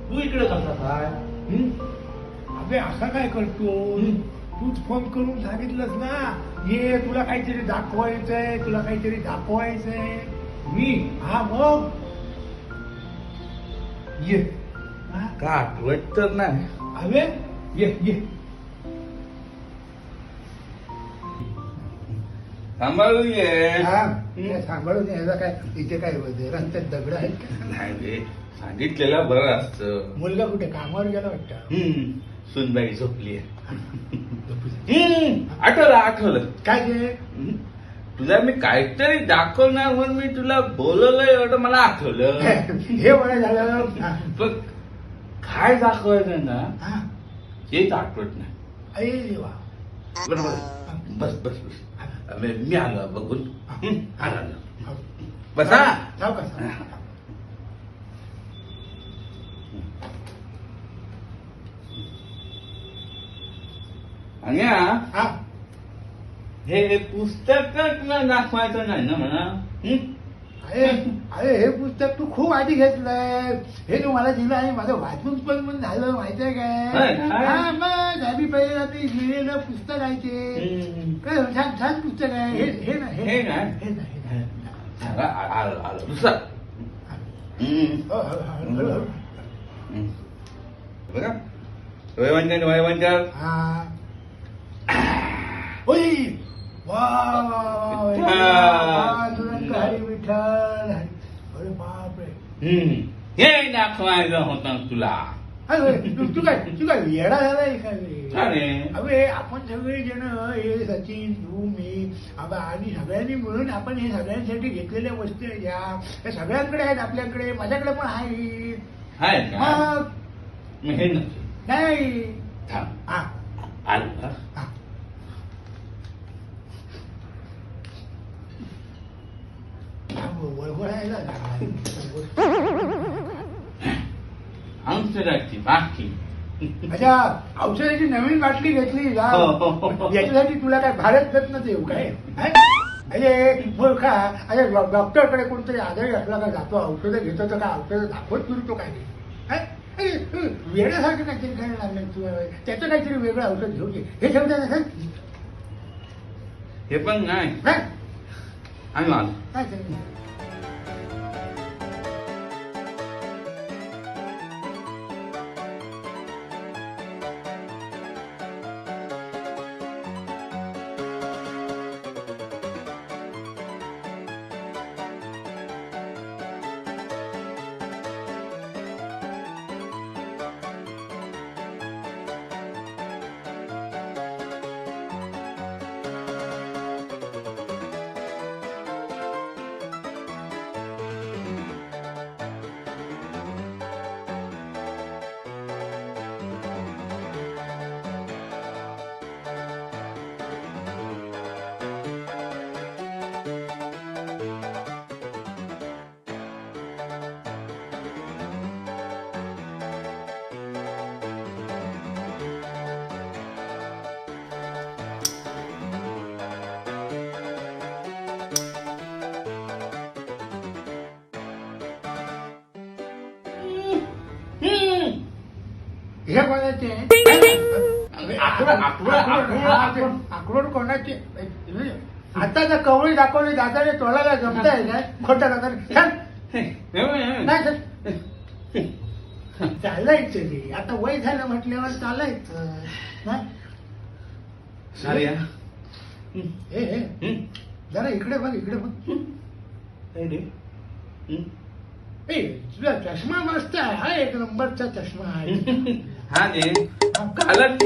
तू इकडे कसा काय? अबे असा काय करतो तूच फोन करून सांगितलंस ना ये तुला काहीतरी दाखवायचंय तुला काहीतरी दाखवायचंय. मी हा मग ये हा? का आठवत तर नाही. अबे ये ये सांभाळून ये. हा, काय सांभाळून यायचा काय इथे काय रस्त्यात दगड आहेत का? नाही रे, सांगितलेलं बरं असतं. मुलगा कुठे कामावर गेला वाटतं. सुनबाई झोपली आठवलं काय ते तुला मी काहीतरी दाखवणार म्हणून मी तुला बोलवलं एवढं मला आठवलं. हे बरं झालं. पण काय दाखवायचं ना हा, हेच आठवत नाही. अरे देवा. बरोबर. बस बस बस मी आलो बघून. आलो हो. बसा. जाऊ का? अन्या हा, हे पुस्तक तुला दाखवायचं नाही ना म्हणा. अरे अरे हे पुस्तक तू खूप आधी घेतलंय. हे तू मला दिलं आणि माझं वाचून पण झालं माहितीये काय? हा मग आधी पहिले रात्री लिहिलेलं पुस्तक आहे ते. काय छान छान पुस्तक आहे. हे ना हे ना? हे ना. आलो दुसरा. हो, हळूहळू. बघा वयवंकर. हा. ओय वा हरी विठ्ठल. अरे बापरे. हे दाखवायचं होतं तुला. तू काय येडा झालाय का? अरे अबे आपण सगळे जण हे सचिन तू मी आणि सगळ्यांनी मिळून आपण हे सगळ्यांसाठी घेतलेल्या वस्तू आहेत या सगळ्यांकडे आहेत. आपल्याकडे माझ्याकडे पण आहेत. आहे का? मग हे नसतं. नाही. थांब हा, आलो का? हा. वळवळायला लागला. औषधाची बाकी. अच्छा, औषधाची नवीन बाटली घेतली का? याच्यासाठी तुला काय भारत रत्न देऊ काय? अरे मूर्खा. अरे डॉक्टरकडे कोणतरी आजारी असला का जातो औषधं घेतो तर काय औषधं दाखवत फिरतो काय? वेगळ्यासारखं काहीतरी करायला लागलं तू. त्याचं काहीतरी वेगळं औषध घेऊन घे. हे ठेवता ना हे पण नाही. आम्ही आलो. काय ते? हे कोणाचे? आक्रोड कोणाचे? आता जर कवळी दाखवली दादाने तोडायला जमत आहे काय? खोटा दादा नाही चालायचं रे. आता वय झालं म्हटल्यावर चालायचं. सारिया हे जरा इकडे बघ इकडे बघ. ए तुझा चष्मा मस्त आहे. हा एक नंबरचा चष्मा आहे. हा ने कालच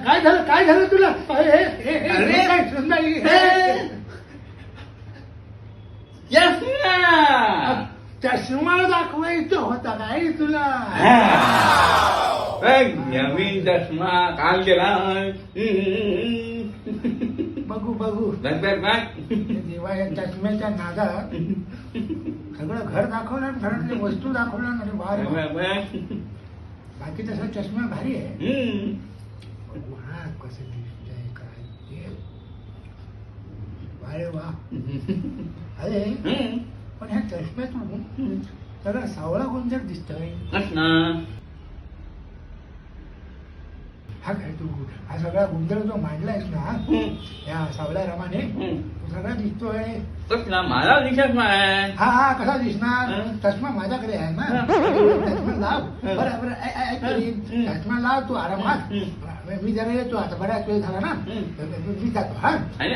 काय झालं काय झालं तुला? काय सुंदरी चष्मा दाखवायचं होता काय तुला? नवीन चष्मा काल गेला. बघू बघू देवा या चष्म्याच्या नादात सगळं घर दाखवलं घरातली वस्तू दाखवलं आणि बाहेर बाकी तसा चष्मा भारी आहे. कसं दिसतंय काय अरे वा अरे हम्म. पण ह्या चष्म्यातून सगळा सावळा गोंधळ दिसतोय. असणार. हा काय तू हा सगळा गोंधळ जो मांडलायस ना या सावळ्या रमाने तो सगळा दिसतोय. कसला मला दिसत नाही. हा हा कसा दिसणार हं. चष्मा माझ्याकडे आहे ना चष्मा लाव बरं बरं ऐक तरी. चष्मा लाव तू आरामात मी जरा येतो आता बऱ्याच वेळ झाला ना मी जातो हा अरे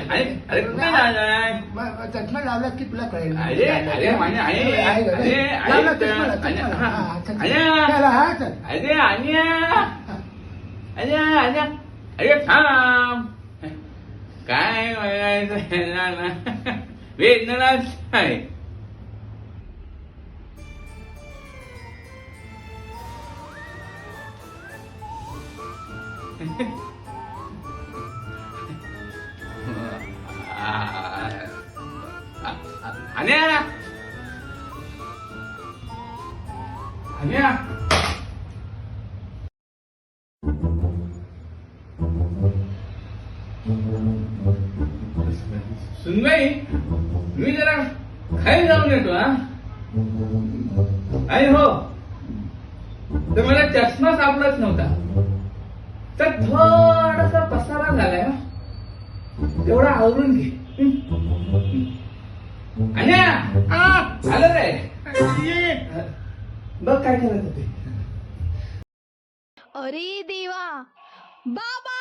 कुठे जाणार? चष्मा लावलास की तुला कळेल. अरे अरे माझ्या लावला चष्मा लाव, चष्मा लाव. हा, चष्मा. चला, हा, चल. अरे आन्या अरे थांब. काय म्हणायचं वेदनाच आहे. आन्या आन्या सुनबाई मी जरा खाली जाऊन येतो हा. आणि हो तर मला चष्मा सापडत नव्हता तर थोडासा पसारा झालाय ना तेवढा आवरून घे. अन्या झालं रे बघ काय करत होते. अरे देवा बाबा